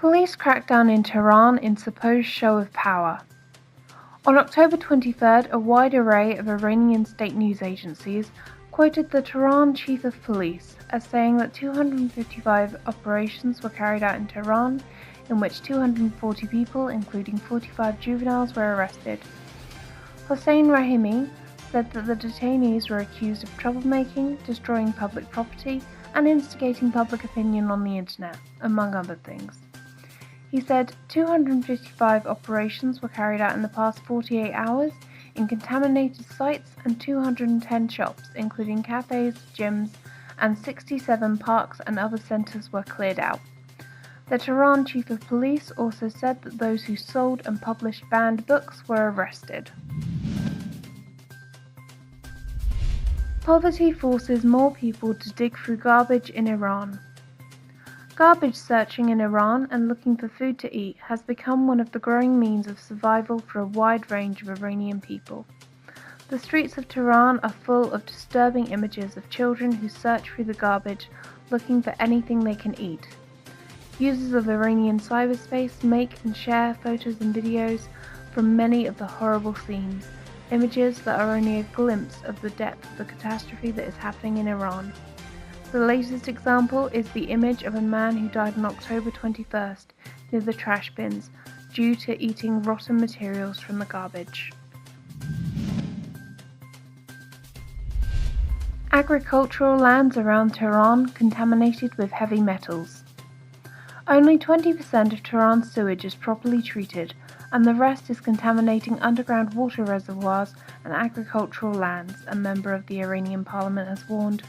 Police crackdown in Tehran in supposed show of power. On October 23rd, a wide array of Iranian state news agencies quoted the Tehran Chief of Police as saying that 255 operations were carried out in Tehran, in which 240 people, including 45 juveniles, were arrested. Hossein Rahimi said that the detainees were accused of troublemaking, destroying public property, and instigating public opinion on the internet, among other things. He said 255 operations were carried out in the past 48 hours in contaminated sites, and 210 shops, including cafés, gyms, and 67 parks and other centres were cleared out. The Tehran Chief of Police also said that those who sold and published banned books were arrested. Poverty forces more people to dig through garbage in Iran. Garbage searching in Iran and looking for food to eat has become one of the growing means of survival for a wide range of Iranian people. The streets of Tehran are full of disturbing images of children who search through the garbage looking for anything they can eat. Users of Iranian cyberspace make and share photos and videos from many of the horrible scenes, images that are only a glimpse of the depth of the catastrophe that is happening in Iran. The latest example is the image of a man who died on October 21st near the trash bins due to eating rotten materials from the garbage. Agricultural lands around Tehran contaminated with heavy metals. Only 20% of Tehran's sewage is properly treated, and the rest is contaminating underground water reservoirs and agricultural lands, a member of the Iranian parliament has warned.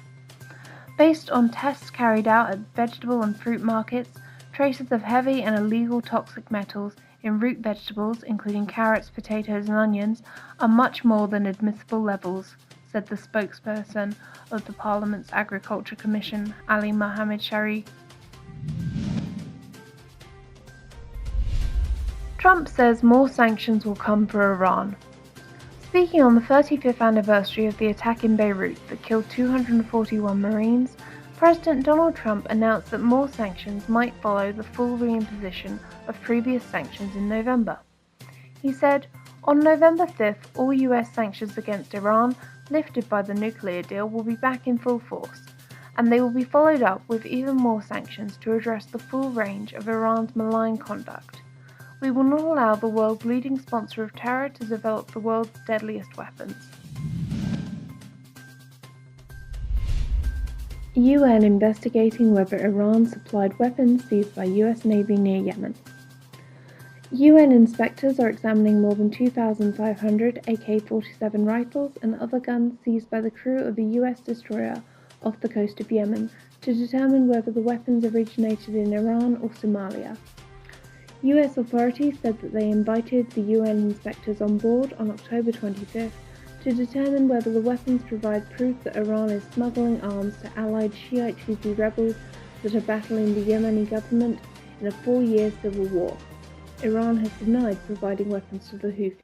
Based on tests carried out at vegetable and fruit markets, traces of heavy and illegal toxic metals in root vegetables, including carrots, potatoes and onions, are much more than admissible levels, said the spokesperson of the Parliament's Agriculture Commission, Ali Mohammed Shari. Trump says more sanctions will come for Iran. Speaking on the 35th anniversary of the attack in Beirut that killed 241 Marines, President Donald Trump announced that more sanctions might follow the full reimposition of previous sanctions in November. He said, "On November 5th, all US sanctions against Iran, lifted by the nuclear deal, will be back in full force, and they will be followed up with even more sanctions to address the full range of Iran's malign conduct. We will not allow the world's leading sponsor of terror to develop the world's deadliest weapons." UN investigating whether Iran supplied weapons seized by US Navy near Yemen. UN inspectors are examining more than 2,500 AK-47 rifles and other guns seized by the crew of a US destroyer off the coast of Yemen to determine whether the weapons originated in Iran or Somalia. US authorities said that they invited the UN inspectors on board on October 25th to determine whether the weapons provide proof that Iran is smuggling arms to allied Shiite Houthi rebels that are battling the Yemeni government in a 4-year civil war. Iran has denied providing weapons to the Houthis.